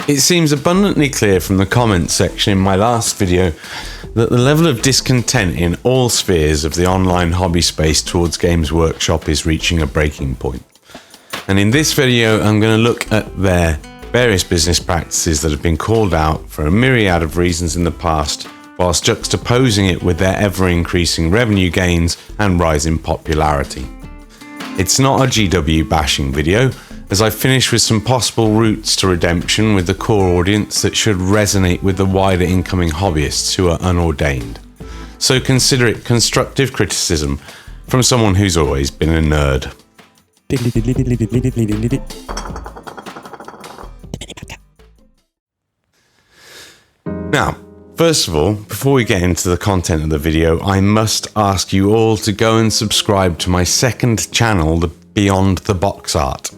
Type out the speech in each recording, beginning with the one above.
It seems abundantly clear from the comments section in my last video that the level of discontent in all spheres of the online hobby space towards Games Workshop is reaching a breaking point. And in this video, I'm going to look at their various business practices that have been called out for a myriad of reasons in the past, whilst juxtaposing it with their ever-increasing revenue gains and rise in popularity. It's not a GW bashing video, as I finish with some possible routes to redemption with the core audience that should resonate with the wider incoming hobbyists who are unordained. So consider it constructive criticism from someone who's always been a nerd. Now, first of all, before we get into the content of the video, I must ask you all to go and subscribe to my second channel, the Beyond the Box Art.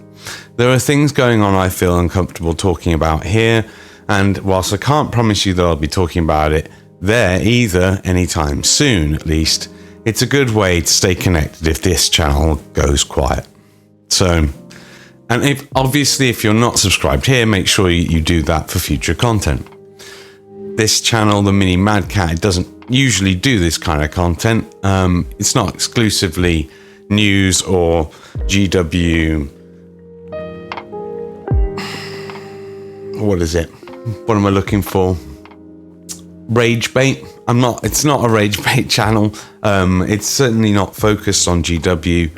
There are things going on I feel uncomfortable talking about here, and whilst I can't promise you that I'll be talking about it there either anytime soon at least, it's a good way to stay connected if this channel goes quiet. So, and if you're not subscribed here, make sure you do that for future content. This channel, the Mini Mad Cat, it doesn't usually do this kind of content. It's not exclusively news or GW. What is it? What am I looking for? Rage bait. It's not a rage bait channel. It's certainly not focused on GW,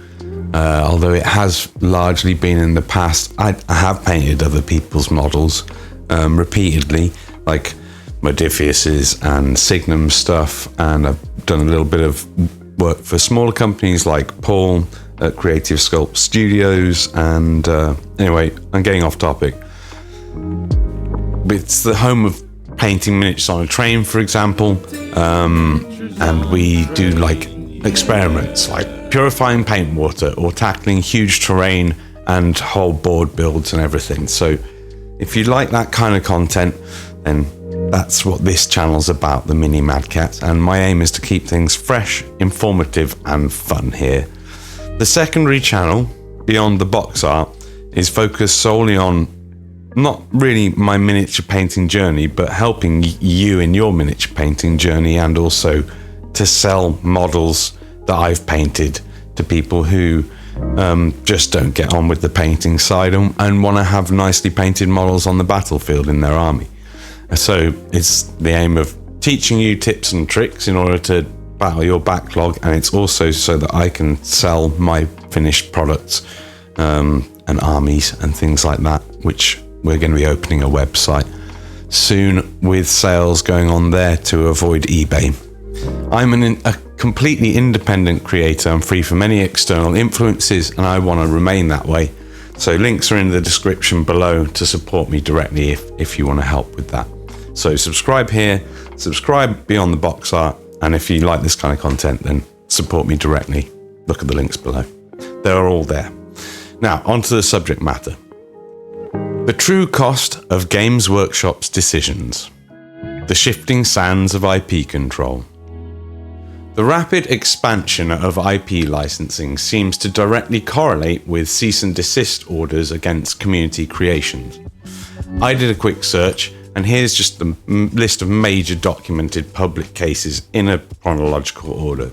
although it has largely been in the past. I have painted other people's models repeatedly, like Modifius's and Signum stuff, and I've done a little bit of work for smaller companies like Paul at Creative Sculpt Studios. And anyway, I'm getting off topic. It's the home of painting miniatures on a train, for example, and we do like experiments like purifying paint water or tackling huge terrain and whole board builds and everything. So if you like that kind of content, then that's what this channel's about, the Mini Mad Cat, and my aim is to keep things fresh, informative and fun here. The secondary channel, Beyond the Box Art, is focused solely on not really my miniature painting journey, but helping you in your miniature painting journey, and also to sell models that I've painted to people who just don't get on with the painting side and want to have nicely painted models on the battlefield in their army. So it's the aim of teaching you tips and tricks in order to battle your backlog, and it's also so that I can sell my finished products and armies and things like that, which we're going to be opening a website soon with sales going on there to avoid eBay. I'm a completely independent creator. I'm free from any external influences, and I want to remain that way. So links are in the description below to support me directly if you want to help with that. So subscribe here, subscribe Beyond the Box Art, and if you like this kind of content, then support me directly. Look at the links below. They're all there. Now, onto the subject matter. The true cost of Games Workshop's decisions. The shifting sands of IP control. The rapid expansion of IP licensing seems to directly correlate with cease and desist orders against community creations. I did a quick search, and here's just the list of major documented public cases in a chronological order.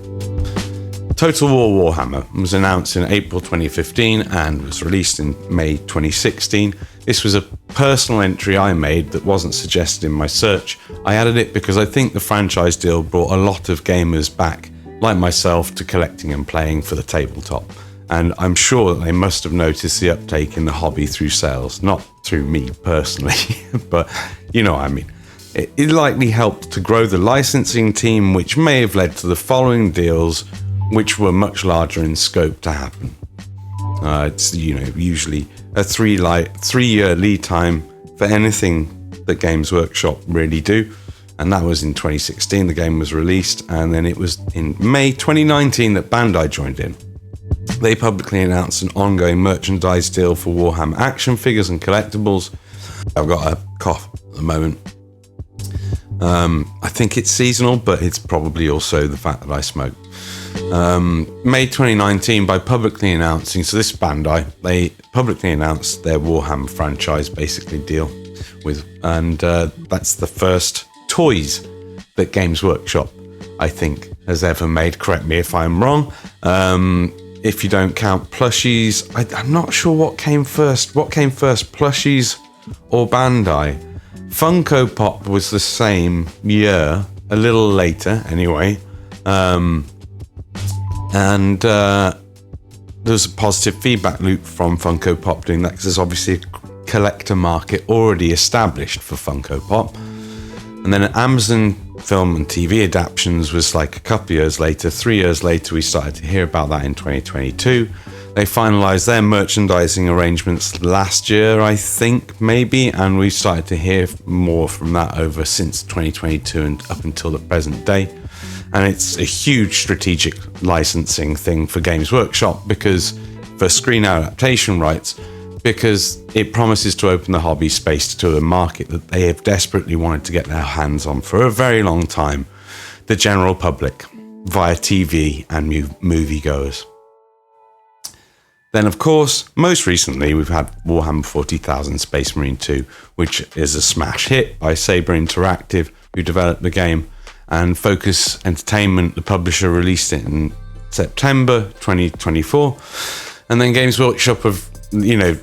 Total War Warhammer was announced in April 2015 and was released in May 2016. This was a personal entry I made that wasn't suggested in my search. I added it because I think the franchise deal brought a lot of gamers back, like myself, to collecting and playing for the tabletop. And I'm sure that they must have noticed the uptake in the hobby through sales, not through me personally, but you know what I mean. It likely helped to grow the licensing team, which may have led to the following deals, which were much larger in scope to happen. It's usually a three-year lead time for anything that Games Workshop really do, and that was in 2016 the game was released, and then it was in May 2019 that Bandai joined in. They publicly announced an ongoing merchandise deal for Warhammer action figures and collectibles. I've got a cough at the moment. I think it's seasonal, but it's probably also the fact that I smoke. May 2019 by publicly announcing, so this Bandai, they publicly announced their Warhammer franchise basically deal. That's the first toys that Games Workshop, I think, has ever made. Correct me if I'm wrong. If you don't count plushies, I'm not sure what came first. What came first, plushies or Bandai? Funko Pop was the same year, a little later anyway. There's a positive feedback loop from Funko Pop doing that, because there's obviously a collector market already established for Funko Pop. And then Amazon film and TV adaptations was like a couple years later. 3 years later, we started to hear about that in 2022. They finalized their merchandising arrangements last year, I think, maybe, and we started to hear more from that over since 2022 and up until the present day. And it's a huge strategic licensing thing for Games Workshop, because for screen adaptation rights, because it promises to open the hobby space to a market that they have desperately wanted to get their hands on for a very long time, the general public, via TV and moviegoers. Then, of course, most recently, we've had Warhammer 40,000 Space Marine 2, which is a smash hit by Saber Interactive, who developed the game, and Focus Entertainment, the publisher, released it in September 2024. And then Games Workshop have,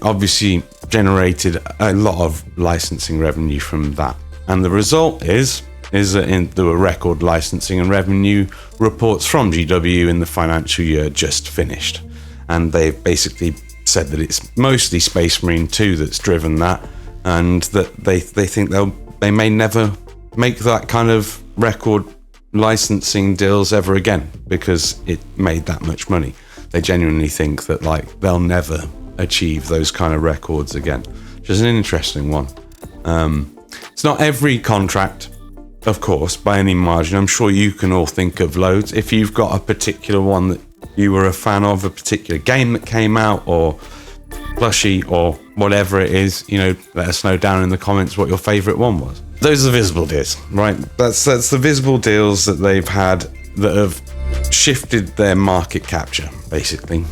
obviously generated a lot of licensing revenue from that. And the result is that there were record licensing and revenue reports from GW in the financial year just finished. And they've basically said that it's mostly Space Marine 2 that's driven that, and that they think they may never make that kind of record licensing deals ever again, because it made that much money. They genuinely think that they'll never achieve those kind of records again, which is an interesting one. It's not every contract, of course, by any margin. I'm sure you can all think of loads. If you've got a particular one that you were a fan of, a particular game that came out, or plushie, or whatever it is, let us know down in the comments what your favorite one was. Those are the visible deals, right? That's the visible deals that they've had that have shifted their market capture, basically.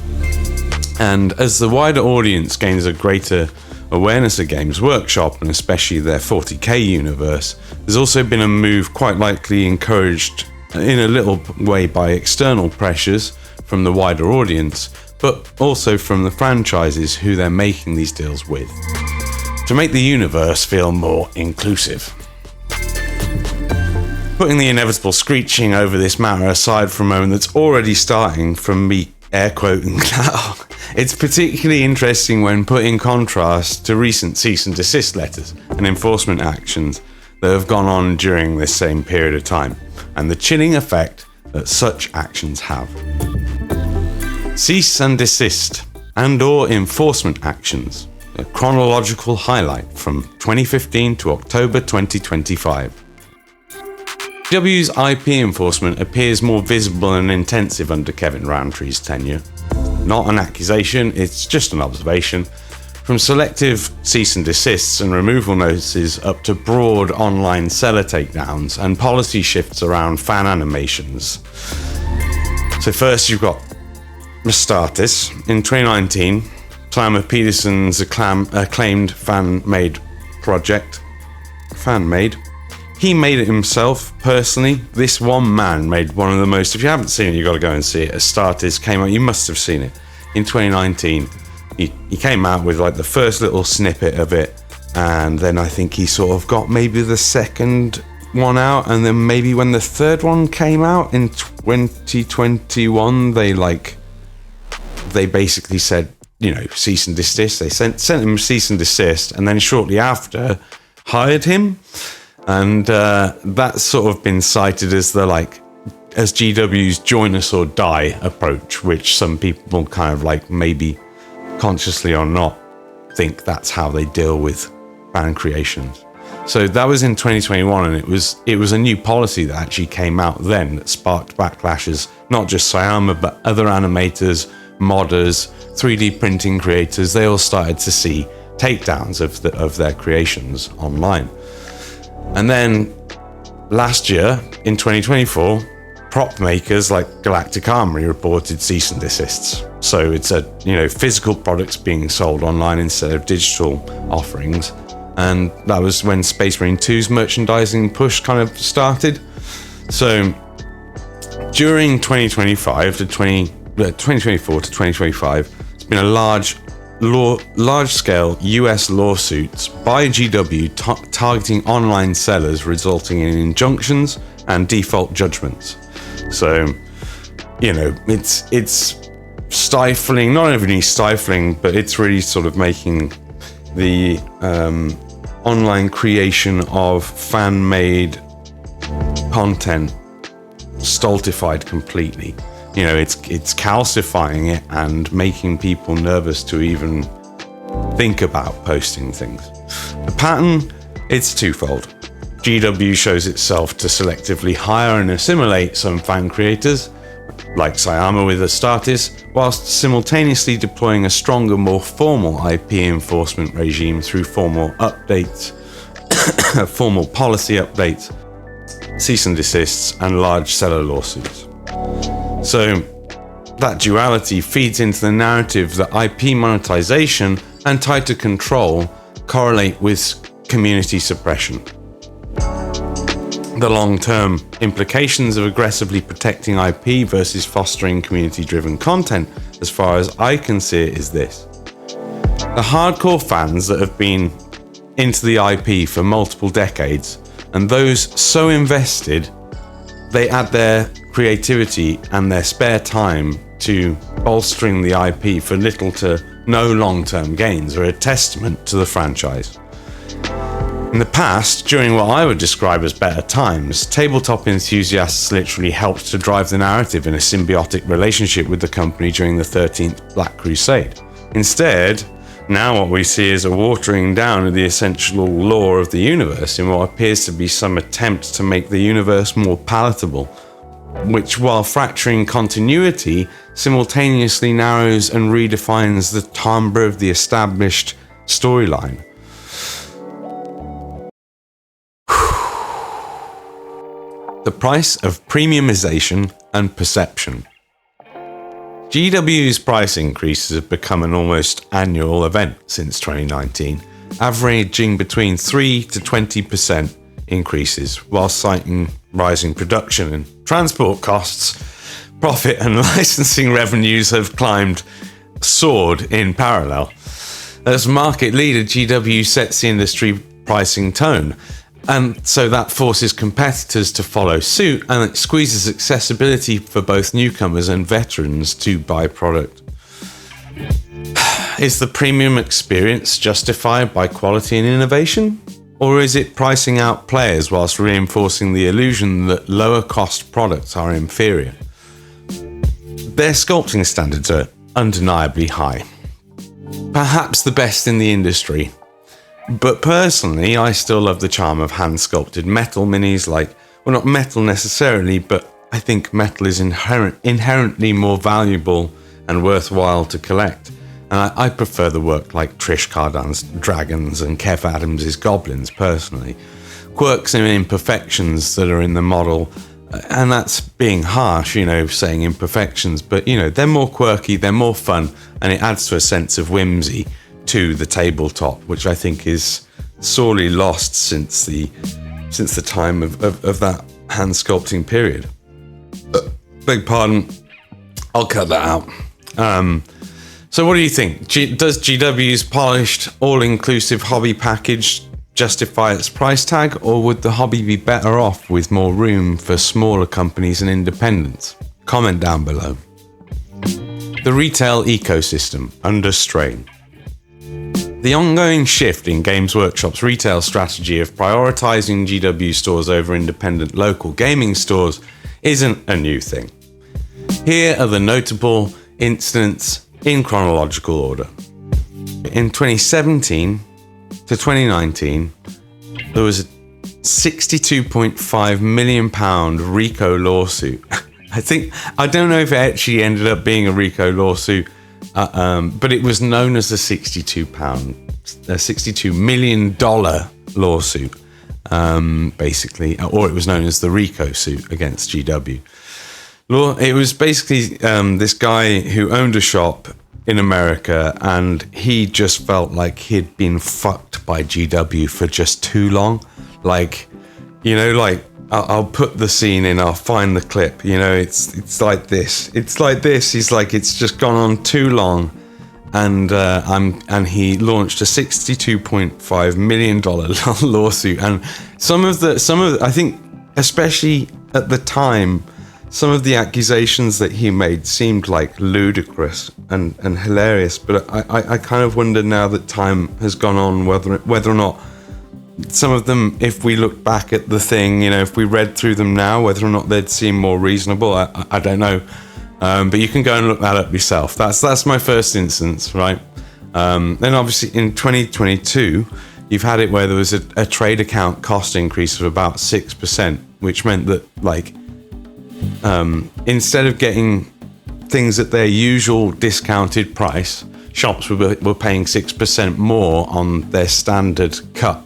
And as the wider audience gains a greater awareness of Games Workshop, and especially their 40k universe, there's also been a move, quite likely encouraged in a little way by external pressures from the wider audience, but also from the franchises who they're making these deals with, to make the universe feel more inclusive. Putting the inevitable screeching over this matter aside for a moment, that's already starting from me air quoting now, it's particularly interesting when put in contrast to recent cease and desist letters and enforcement actions that have gone on during this same period of time, and the chilling effect that such actions have. Cease and desist and/or enforcement actions, a chronological highlight from 2015 to October 2025. GW's IP enforcement appears more visible and intensive under Kevin Roundtree's tenure. Not an accusation, it's just an observation. From selective cease and desists and removal notices up to broad online seller takedowns and policy shifts around fan animations. So first you've got Mastartis. In 2019, Simon Peterson's acclaimed fan-made project. Fan-made? He made it himself, personally. This one man made one of the most... If you haven't seen it, you've got to go and see it. Astartes came out... You must have seen it. In 2019, he came out with the first little snippet of it, and then I think he sort of got maybe the second one out, and then maybe when the third one came out in 2021, they basically said, cease and desist. They sent him cease and desist, and then shortly after, hired him. And that's sort of been cited as as GW's join us or die approach, which some people kind of maybe consciously or not think that's how they deal with fan creations. So that was in 2021, and it was a new policy that actually came out then that sparked backlashes, not just Sayama, but other animators, modders, 3D printing creators. They all started to see takedowns of their creations online. And then last year, in 2024, prop makers like Galactic Armory reported cease and desists. So it's physical products being sold online instead of digital offerings. and that was when Space Marine 2's merchandising push kind of started. So during 2024 to 2025, it's been a large-scale US lawsuits by GW targeting online sellers, resulting in injunctions and default judgments. So, it's stifling, not only stifling, but it's really sort of making the online creation of fan-made content stultified completely. It's calcifying it and making people nervous to even think about posting things. The pattern, it's twofold. GW shows itself to selectively hire and assimilate some fan creators, like Sayama with Astartes, whilst simultaneously deploying a stronger, more formal IP enforcement regime through formal updates, formal policy updates, cease and desists, and large seller lawsuits. So that duality feeds into the narrative that IP monetization and tighter control correlate with community suppression. The long-term implications of aggressively protecting IP versus fostering community-driven content, as far as I can see it, is this. The hardcore fans that have been into the IP for multiple decades, and those so invested, they add their creativity and their spare time to bolstering the IP for little to no long-term gains, are a testament to the franchise. In the past, during what I would describe as better times, tabletop enthusiasts literally helped to drive the narrative in a symbiotic relationship with the company during the 13th Black Crusade. Instead, now what we see is a watering down of the essential lore of the universe in what appears to be some attempt to make the universe more palatable, which, while fracturing continuity, simultaneously narrows and redefines the timbre of the established storyline. The price of premiumization and perception. GW's price increases have become an almost annual event since 2019, averaging between 3 to 20% increases, while citing rising production and transport costs. Profit and licensing revenues have soared in parallel. As market leader, GW sets the industry pricing tone, and so that forces competitors to follow suit, and it squeezes accessibility for both newcomers and veterans to buy product. Is the premium experience justified by quality and innovation? Or is it pricing out players whilst reinforcing the illusion that lower cost products are inferior? Their sculpting standards are undeniably high. Perhaps the best in the industry. But personally, I still love the charm of hand-sculpted metal minis, not metal necessarily, but I think metal is inherently more valuable and worthwhile to collect. And I prefer the work like Trish Cardan's Dragons and Kev Adams' Goblins, personally. Quirks and imperfections that are in the model, and that's being harsh, saying imperfections, but, they're more quirky, they're more fun, and it adds to a sense of whimsy to the tabletop, which I think is sorely lost since the time of that hand sculpting period. Beg pardon, I'll cut that out. So what do you think? Does GW's polished, all-inclusive hobby package justify its price tag, or would the hobby be better off with more room for smaller companies and independents? Comment down below. The retail ecosystem under strain. The ongoing shift in Games Workshop's retail strategy of prioritizing GW stores over independent local gaming stores isn't a new thing. Here are the notable incidents in chronological order. In 2017 to 2019, there was a £62.5 million RICO lawsuit. I don't know if it actually ended up being a RICO lawsuit, but it was known as the $62 million lawsuit, basically, or it was known as the RICO suit against GW. It was basically this guy who owned a shop in America, and he just felt like he'd been fucked by GW for just too long. Like, you know, like I'll put the scene in, I'll find the clip, you know, it's like this. It's like this. He's like, it's just gone on too long. And he launched a $62.5 million lawsuit. And some of the, I think, especially at the time, some of the accusations that he made seemed like ludicrous and hilarious. But I kind of wonder now that time has gone on whether or not some of them, if we look back at the thing, you know, if we read through them now, whether or not they'd seem more reasonable. I don't know. But you can go and look that up yourself. That's my first instance, right? Then obviously in 2022, you've had it where there was a trade account cost increase of about 6%, which meant that, like, instead of getting things at their usual discounted price, shops were paying 6% more on their standard cut.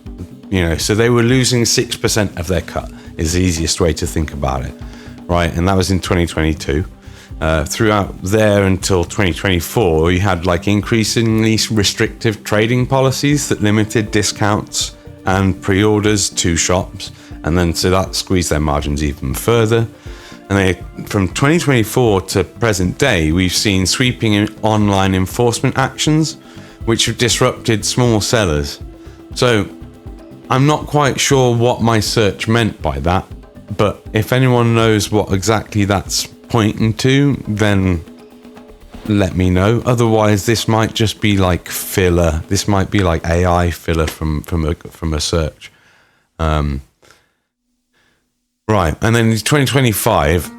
You know, so they were losing 6% of their cut is the easiest way to think about it, right? And that was in 2022. Throughout there until 2024, you had like increasingly restrictive trading policies that limited discounts and pre-orders to shops, and then so that squeezed their margins even further. And from 2024 to present day, we've seen sweeping online enforcement actions, which have disrupted small sellers. So I'm not quite sure what my search meant by that, but if anyone knows what exactly that's pointing to, then let me know. Otherwise, this might just be like filler. This might be like AI filler from a search. Right, and then in 2025,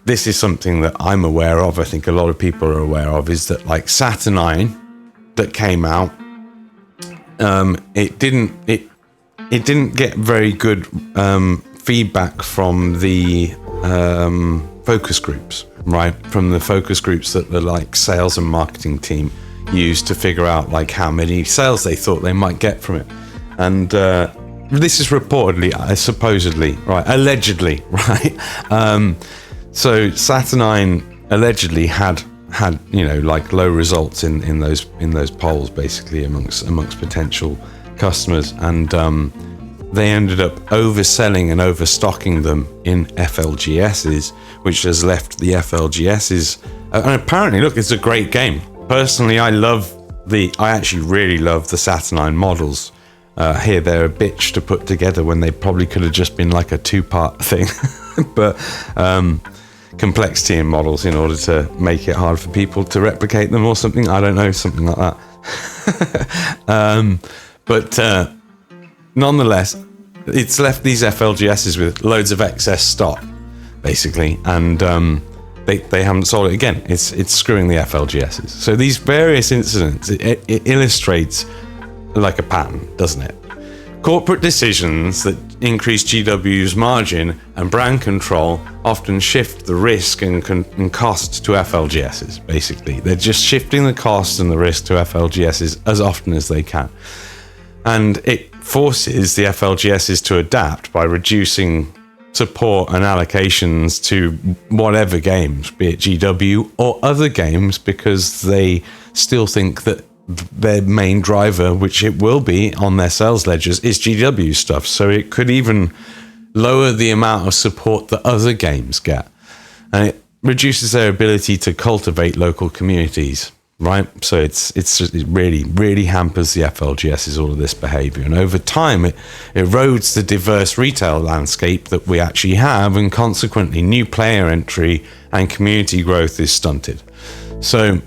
this is something that I'm aware of. I think a lot of people are aware of. Is that like Saturnine that came out? It didn't get very good feedback from the focus groups, right? From the focus groups that the like sales and marketing team used to figure out like how many sales they thought they might get from it. And this is reportedly, supposedly, right? Allegedly, right? So Saturnine allegedly had you know like low results in those polls, basically amongst potential customers, and they ended up overselling and overstocking them in FLGSs, which has left the FLGSs. And apparently, look, it's a great game. Personally, I actually really love the Saturnine models. Here, they're a bitch to put together when they probably could have just been like a 2-part thing. But complexity in models in order to make it hard for people to replicate them or something. I don't know, something like that. But nonetheless, it's left these FLGSs with loads of excess stock, basically, and they haven't sold it again. It's screwing the FLGSs. So these various incidents, it illustrates like a pattern, doesn't it? Corporate decisions that increase GW's margin and brand control often shift the risk and cost to FLGSs, basically. They're just shifting the cost and the risk to FLGSs as often as they can. And it forces the FLGSs to adapt by reducing support and allocations to whatever games, be it GW or other games, because they still think that their main driver, which it will be on their sales ledgers, is GW stuff. So it could even lower the amount of support that other games get. And it reduces their ability to cultivate local communities, right? So it really, really hampers the FLGSs, all of this behavior. And over time, it erodes the diverse retail landscape that we actually have, and consequently, new player entry and community growth is stunted. So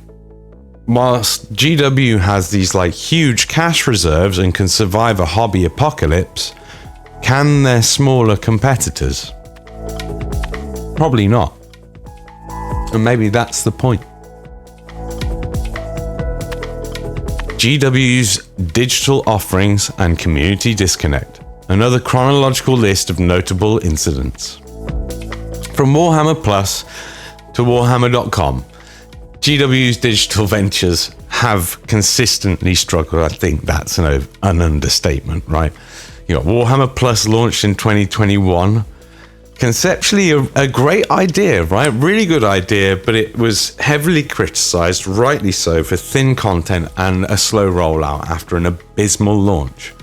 whilst GW has these like huge cash reserves and can survive a hobby apocalypse, can their smaller competitors? Probably not. And maybe that's the point. GW's digital offerings and community disconnect. Another chronological list of notable incidents. From Warhammer Plus to Warhammer.com, GW's digital ventures have consistently struggled. I think that's an understatement, right? You got Warhammer Plus launched in 2021. Conceptually, a great idea, right? Really good idea, but it was heavily criticized, rightly so, for thin content and a slow rollout after an abysmal launch.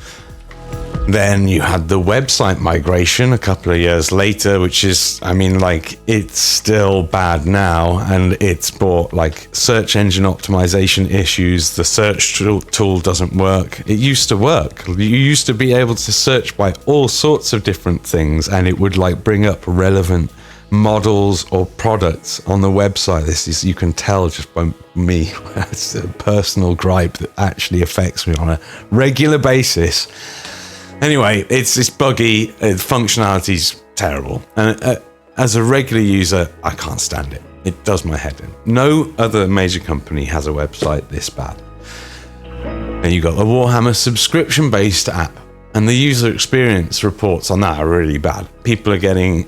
Then you had the website migration a couple of years later, which is, I mean, like, it's still bad now, and it's brought like search engine optimization issues. The search tool doesn't work. It used to work. You used to be able to search by all sorts of different things, and it would like bring up relevant models or products on the website. This is, you can tell just by me, it's a personal gripe that actually affects me on a regular basis. Anyway, it's buggy, functionality's terrible. And as a regular user, I can't stand it. It does my head in. No other major company has a website this bad. And you got the Warhammer subscription-based app, and the user experience reports on that are really bad. People are getting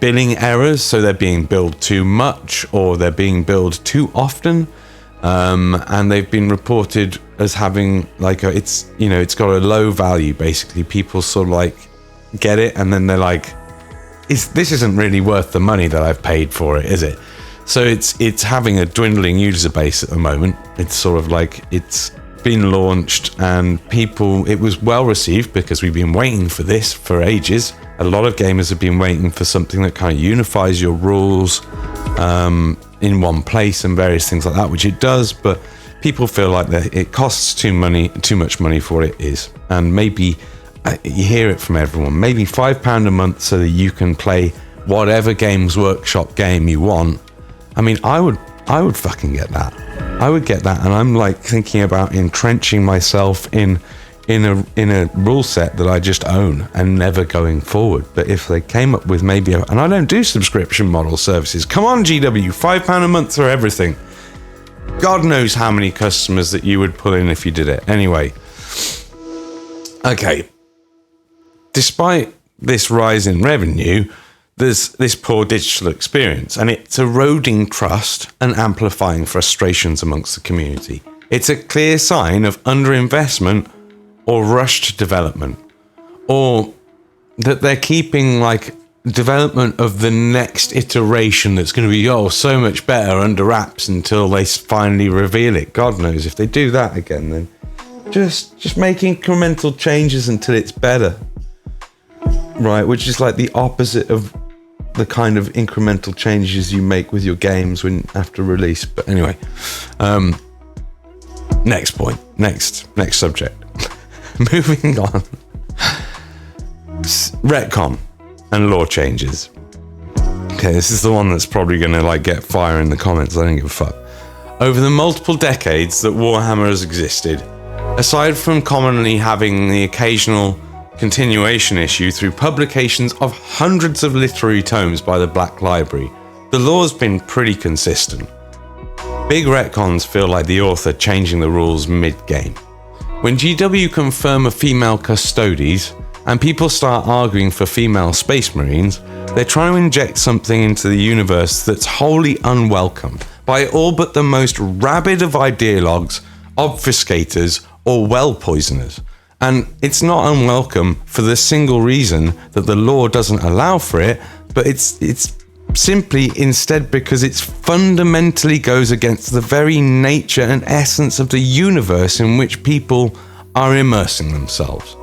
billing errors, so they're being billed too much, or they're being billed too often. And they've been reported as having like it's got a low value. Basically, people sort of like get it, and then they're like, this isn't really worth the money that I've paid for it, is it? So it's having a dwindling user base at the moment. It's sort of like it's been launched, and it was well received because we've been waiting for this for ages. A lot of gamers have been waiting for something that kind of unifies your rules in one place and various things like that, which it does, but people feel like that it costs too much money for what it is. And maybe you hear it from everyone, maybe £5 a month so that you can play whatever Games Workshop game you want. I mean, I would fucking get that. I would get that, and I'm like thinking about entrenching myself in a rule set that I just own and never going forward. But if they came up with maybe and I don't do subscription model services. Come on, GW, £5 a month for everything. God knows how many customers that you would pull in if you did it. Anyway, okay. Despite this rise in revenue, there's this poor digital experience, and it's eroding trust and amplifying frustrations amongst the community. It's a clear sign of underinvestment or rushed development, or that they're keeping like development of the next iteration that's going to be so much better under wraps until they finally reveal it. God knows if they do that again, then just make incremental changes until it's better, right? Which is like the opposite of the kind of incremental changes you make with your games when after release. But anyway, next point, next subject. Moving on. Retcon and law changes. Okay, this is the one that's probably going to like get fire in the comments. I don't give a fuck. Over the multiple decades that Warhammer has existed, aside from commonly having the occasional continuation issue through publications of hundreds of literary tomes by the Black Library, the law's been pretty consistent. Big retcons feel like the author changing the rules mid-game. When GW confirm a female Custodes, and people start arguing for female Space Marines, they're trying to inject something into the universe that's wholly unwelcome by all but the most rabid of ideologues, obfuscators, or well poisoners. And it's not unwelcome for the single reason that the law doesn't allow for it, but it's simply instead because it fundamentally goes against the very nature and essence of the universe in which people are immersing themselves.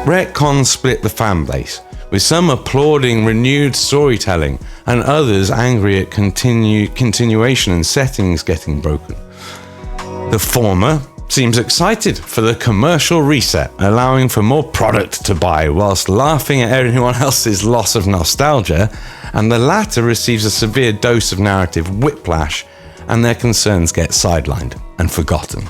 Retcons split the fan base, with some applauding renewed storytelling and others angry at continuation and settings getting broken. The former seems excited for the commercial reset, allowing for more product to buy whilst laughing at everyone else's loss of nostalgia, and the latter receives a severe dose of narrative whiplash and their concerns get sidelined and forgotten.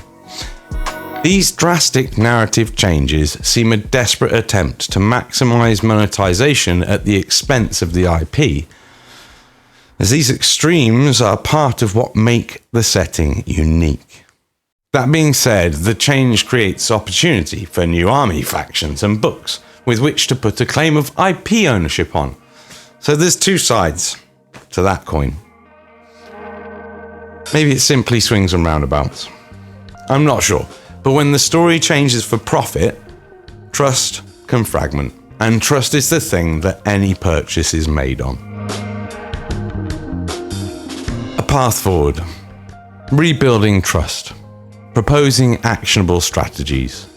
These drastic narrative changes seem a desperate attempt to maximize monetization at the expense of the IP, as these extremes are part of what make the setting unique. That being said, the change creates opportunity for new army factions and books with which to put a claim of IP ownership on. So there's two sides to that coin. Maybe it simply swings and roundabouts. I'm not sure. But when the story changes for profit, trust can fragment, and trust is the thing that any purchase is made on. A path forward. Rebuilding trust. Proposing actionable strategies.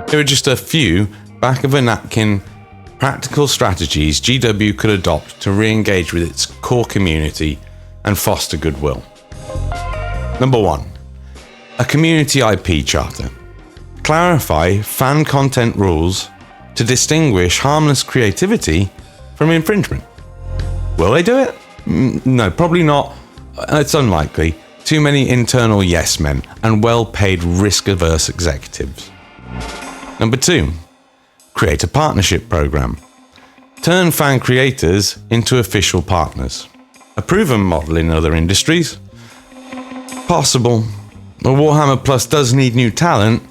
Here are just a few back of a napkin practical strategies GW could adopt to re-engage with its core community and foster goodwill. Number 1. A community IP charter. Clarify fan content rules to distinguish harmless creativity from infringement. Will they do it? No, probably not. It's unlikely. Too many internal yes men and well-paid risk-averse executives. Number 2. Create a partnership program. Turn fan creators into official partners. A proven model in other industries. Possible. Warhammer Plus does need new talent,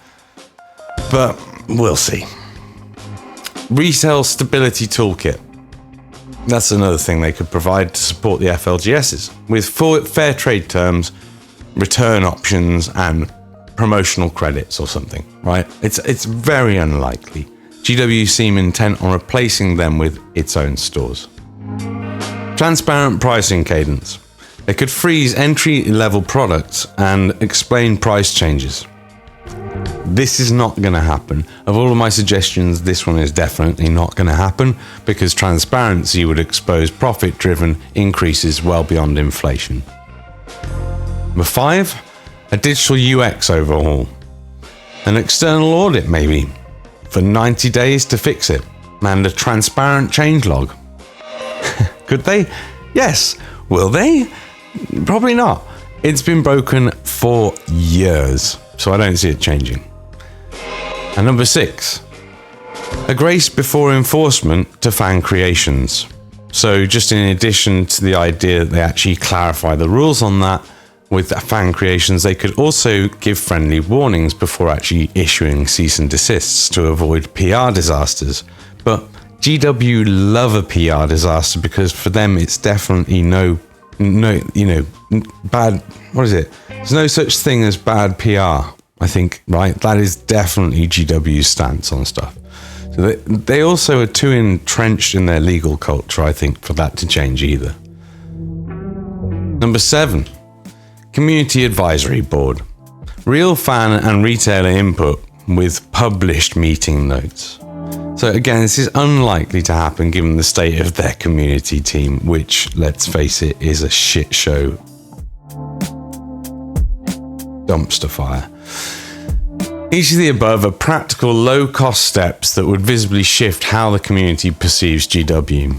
but we'll see. Resale stability toolkit. That's another thing they could provide to support the FLGSs, with fair trade terms, return options, and promotional credits or something, right? It's very unlikely. GW seem intent on replacing them with its own stores. Transparent pricing cadence. They could freeze entry-level products and explain price changes. This is not going to happen. Of all of my suggestions, this one is definitely not going to happen because transparency would expose profit-driven increases well beyond inflation. Number 5, a digital UX overhaul. An external audit maybe, for 90 days to fix it, and a transparent changelog. Could they? Yes. Will they? Probably not. It's been broken for years, so I don't see it changing. And number 6, a grace before enforcement to fan creations. So just in addition to the idea that they actually clarify the rules on that, with fan creations, they could also give friendly warnings before actually issuing cease and desists to avoid PR disasters. But GW love a PR disaster because for them it's definitely bad. What is it? There's no such thing as bad PR, I think, right? That is definitely GW's stance on stuff. So they also are too entrenched in their legal culture, I think, for that to change either. Number 7. Community Advisory Board. Real fan and retailer input with published meeting notes. So again, this is unlikely to happen given the state of their community team, which, let's face it, is a shit show dumpster fire. Each of the above are practical, low-cost steps that would visibly shift how the community perceives GW.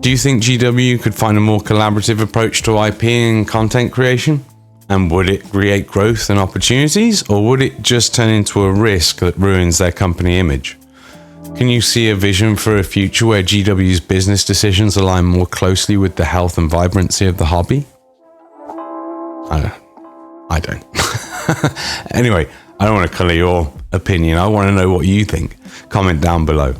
Do you think GW could find a more collaborative approach to IP and content creation? And would it create growth and opportunities, or would it just turn into a risk that ruins their company image? Can you see a vision for a future where GW's business decisions align more closely with the health and vibrancy of the hobby? I don't. Anyway, I don't want to colour your opinion. I want to know what you think. Comment down below.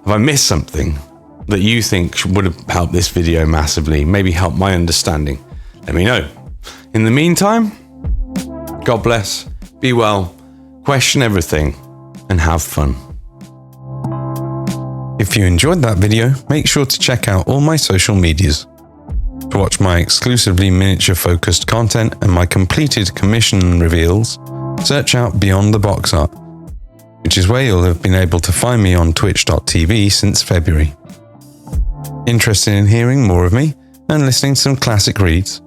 If I missed something that you think would have helped this video massively, maybe help my understanding, let me know. In the meantime, God bless, be well, question everything, and have fun. If you enjoyed that video, make sure to check out all my social medias. To watch my exclusively miniature-focused content and my completed commission reveals, search out Beyond the Box Art, which is where you'll have been able to find me on twitch.tv since February. Interested in hearing more of me and listening to some classic reads?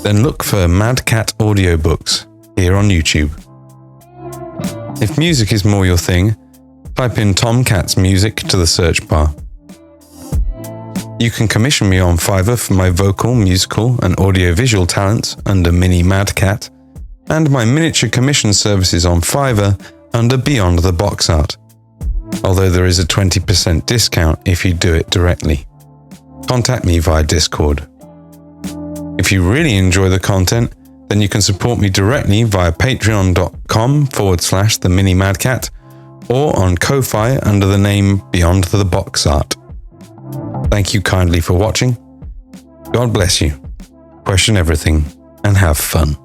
Then look for Mad Cat audiobooks here on YouTube. If music is more your thing, type in Tomcat's music to the search bar. You can commission me on Fiverr for my vocal, musical, and audiovisual talents under Mini Mad Cat, and my miniature commission services on Fiverr under Beyond the Box Art, although there is a 20% discount if you do it directly. Contact me via Discord. If you really enjoy the content, then you can support me directly via patreon.com/theminimadcat or on Ko-Fi under the name Beyond the Box Art. Thank you kindly for watching. God bless you. Question everything and have fun.